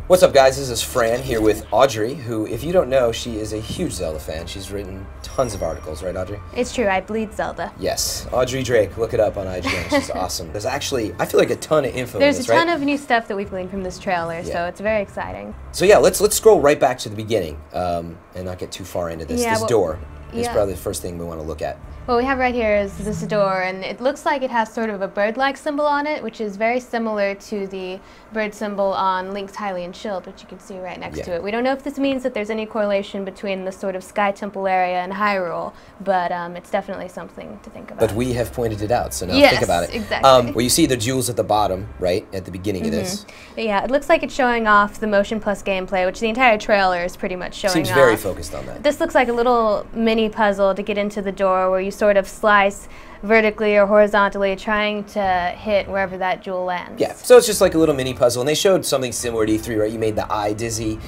What's up, guys? This is Fran here with Audrey, who, if you don't know, she is a huge Zelda fan. She's written tons of articles, right, Audrey? It's true. I bleed Zelda. Yes. Audrey Drake. Look it up on IGN. She's awesome. There's actually, I feel like a ton of info in this, There's a ton of new stuff that we've gleaned from this trailer, so it's very exciting. So yeah, let's scroll right back to the beginning and not get too far into this. This door is probably the first thing we want to look at. What we have right here is this door, and it looks like it has sort of a bird-like symbol on it, which is very similar to the bird symbol on Link's Hylian shield, which you can see right next to it. We don't know if this means that there's any correlation between the sort of Sky Temple area and Hyrule, but it's definitely something to think about. But we have pointed it out, so now think about it. Exactly. Well, you see the jewels at the bottom, right, at the beginning of this. Yeah, it looks like it's showing off the Motion Plus gameplay, which the entire trailer is pretty much showing off. Seems very focused on that. This looks like a little mini puzzle to get into the door where you sort of slice vertically or horizontally, trying to hit wherever that jewel lands. Yeah, so it's just like a little mini puzzle, and they showed something similar to E3, right? You made the eye dizzy.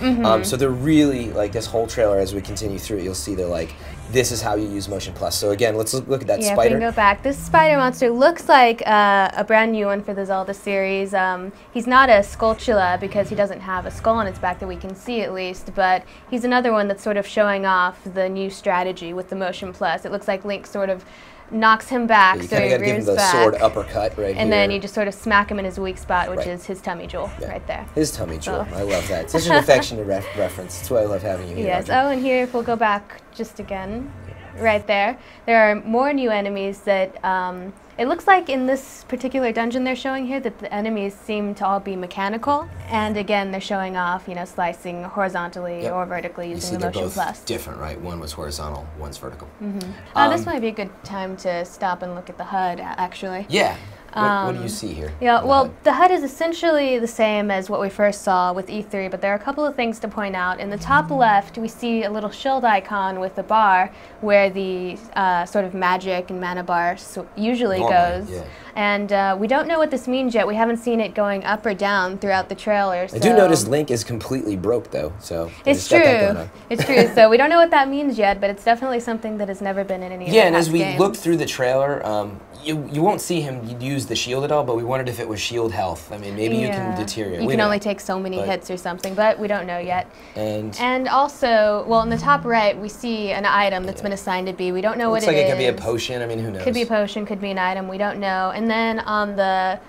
So they're really, like, this whole trailer, as we continue through it, you'll see they're like, this is how you use Motion Plus. So again, let's look at that spider. Yeah, if we can go back. This spider monster looks like a brand new one for the Zelda series. He's not a Skulltula because he doesn't have a skull on its back that we can see at least, but he's another one that's sort of showing off the new strategy with the Motion Plus. It looks like Link sort of knocks him back, you so he give him the back, sword uppercut right here. And then you just sort of smack him in his weak spot, which is his tummy jewel right there. His tummy jewel. I love that. Such an affectionate reference. That's why I love having you here. Yes. Oh, and here, if we'll go back just again, right there are more new enemies that it looks like in this particular dungeon they're showing here that the enemies seem to all be mechanical, and again they're showing off, slicing horizontally or vertically using the Motion Plus. Different, right? One was horizontal, one's vertical. This might be a good time to stop and look at the HUD, actually. Yeah. What do you see here? Yeah, well, the HUD is essentially the same as what we first saw with E3, but there are a couple of things to point out. In the top left, we see a little shield icon with a bar where the sort of magic and mana bar usually goes. Yeah. And we don't know what this means yet. We haven't seen it going up or down throughout the trailer. So. I do notice Link is completely broke, though. So it's true. It's true. So we don't know what that means yet, but it's definitely something that has never been in any of the and as we games. look through the trailer, you won't see him use the shield at all, but we wondered if it was shield health. I mean, maybe you can deteriorate. You can only take so many hits or something, but we don't know yet. And also, well, in the top right, we see an item that's been assigned to B. We don't know what it is. Looks like it could be a potion. I mean, who knows? Could be a potion, could be an item. We don't know. And then on the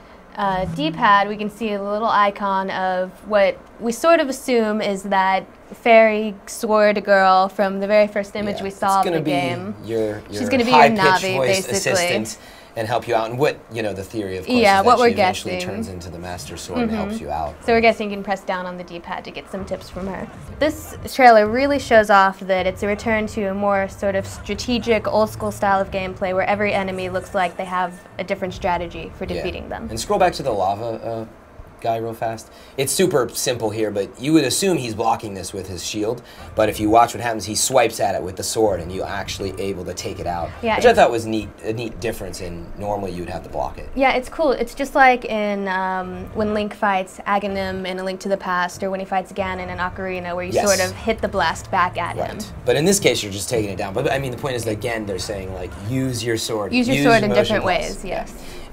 D-pad, we can see a little icon of what we sort of assume is that fairy sword girl from the very first image we saw of the game. She's going to be your Navi, basically. Assistant and help you out. And what, the theory, of course, is what that we're she eventually guessing turns into the Master Sword and helps you out. So we're guessing you can press down on the D-pad to get some tips from her. This trailer really shows off that it's a return to a more sort of strategic, old-school style of gameplay where every enemy looks like they have a different strategy for defeating them. And scroll back to the lava guy real fast. It's super simple here, but you would assume he's blocking this with his shield, but if you watch what happens, he swipes at it with the sword and you're actually able to take it out, which I thought was a neat difference in normally you'd have to block it. Yeah, it's cool. It's just like in when Link fights Aghanim in A Link to the Past, or when he fights Ganon in Ocarina, where you sort of hit the blast back at him. But in this case, you're just taking it down. But I mean, the point is that, again, they're saying, like, use your sword. Use your sword in different ways,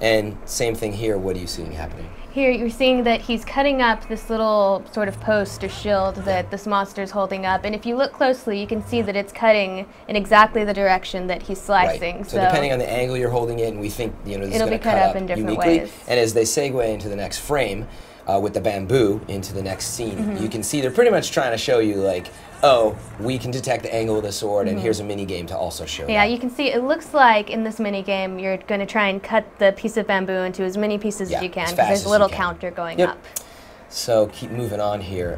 And same thing here. What are you seeing happening? Here you're seeing that he's cutting up this little sort of post or shield that this monster's holding up, and if you look closely you can see that it's cutting in exactly the direction that he's slicing. So depending on the angle you're holding it, and we think this is going to cut up in different uniquely. ways. And as they segue into the next frame with the bamboo into the next scene, you can see they're pretty much trying to show you, like, oh, we can detect the angle of the sword, and here's a mini game to also show that. You can see it looks like in this mini game you're going to try and cut the piece of bamboo into as many pieces as you can, because there's a little counter going up. So keep moving on here.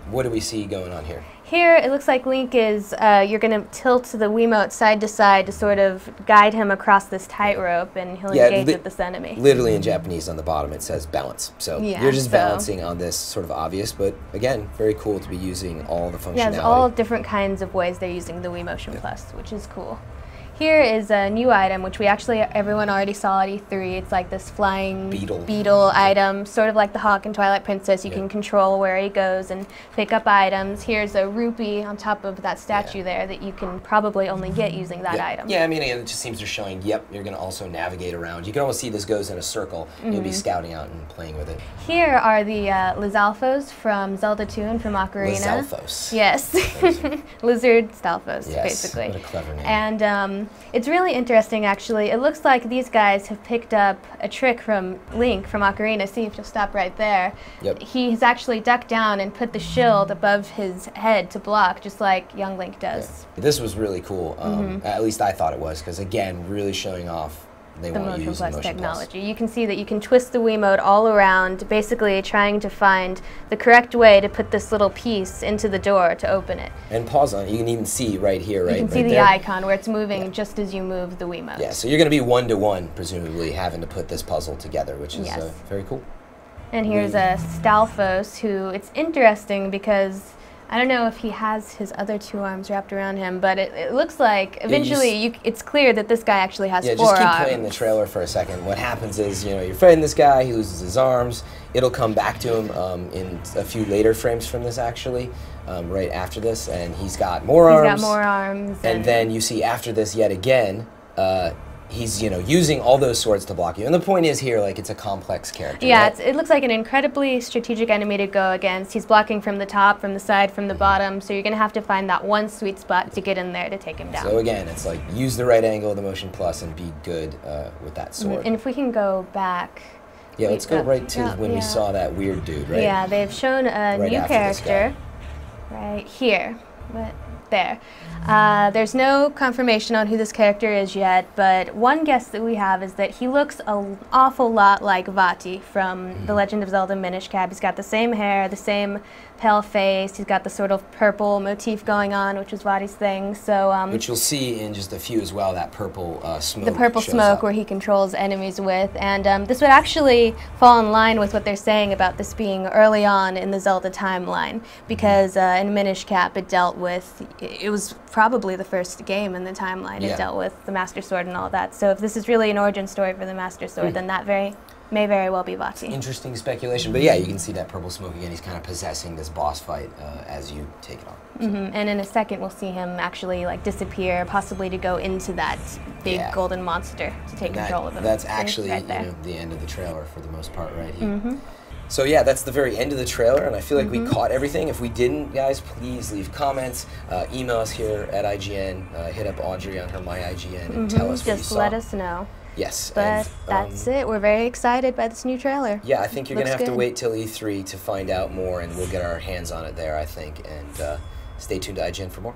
What do we see going on here? Here, it looks like Link is, you're going to tilt the Wiimote side to side to sort of guide him across this tightrope, and he'll engage with this enemy. Literally in Japanese on the bottom it says balance. So you're just balancing on this sort of obvious, but again, very cool to be using all the functionality. Yeah, there's all different kinds of ways they're using the Wii Motion Plus, which is cool. Here is a new item, which everyone already saw at E3. It's like this flying beetle item, sort of like the hawk in Twilight Princess. You can control where he goes and pick up items. Here's a rupee on top of that statue there that you can probably only get using that item. Yeah, I mean, it just seems they're showing, you're going to also navigate around. You can almost see this goes in a circle. You'll be scouting out and playing with it. Here are the Lizalfos from Zelda 2 and from Ocarina. Lizalfos. Yes. Lizard Stalfos, basically. What a clever name. And it's really interesting, actually. It looks like these guys have picked up a trick from Link from Ocarina. See if you'll stop right there. Yep. He's actually ducked down and put the shield above his head to block, just like young Link does. Yeah. This was really cool. At least I thought it was, because again, really showing off they want to use the Motion technology. You can see that you can twist the Wiimote all around, basically trying to find the correct way to put this little piece into the door to open it. And pause on it. You can even see right here, right? You can see the icon where it's moving just as you move the Wiimote. Yeah, so you're going to be one-to-one, presumably, having to put this puzzle together, which is very cool. And here's a Stalfos who, it's interesting because I don't know if he has his other 2 arms wrapped around him, but it looks like eventually it's clear that this guy actually has 4 arms. Yeah, just keep playing the trailer for a second. What happens is, you're fighting this guy, he loses his arms. It'll come back to him in a few later frames from this, actually, right after this, and he's got more arms. He's got more arms. And then you see after this yet again, he's using all those swords to block you. And the point is here, like, it's a complex character. Yeah, right? It looks like an incredibly strategic enemy to go against. He's blocking from the top, from the side, from the bottom, so you're going to have to find that one sweet spot to get in there to take him down. So again, it's like, use the right angle of the Motion Plus and be good with that sword. And if we can go back... Yeah, let's go right to when we saw that weird dude, right? Yeah, they've shown a new character right here. There. There's no confirmation on who this character is yet, but one guess that we have is that he looks an awful lot like Vaati from The Legend of Zelda Minish Cap. He's got the same hair, the same pale face, he's got the sort of purple motif going on, which is Vaati's thing. So, which you'll see in just a few as well, that purple smoke. The purple smoke where he controls enemies with, and this would actually fall in line with what they're saying about this being early on in the Zelda timeline, because in Minish Cap it dealt with, it was probably the first game in the timeline. It dealt with the Master Sword and all that. So if this is really an origin story for the Master Sword, then that may very well be Vaati. Interesting speculation, but yeah, you can see that purple smoke again. He's kind of possessing this boss fight as you take it on. So. And in a second, we'll see him actually disappear, possibly to go into that big golden monster to take control of him. That's actually the end of the trailer for the most part, right here. So yeah, that's the very end of the trailer, and I feel like we caught everything. If we didn't, guys, please leave comments, email us here at IGN, hit up Audrey on her My IGN, and tell us what you saw. Just let us know. Yes. But that's it. We're very excited by this new trailer. Yeah, I think you're going to have to wait till E3 to find out more, and we'll get our hands on it there, I think. And stay tuned to IGN for more.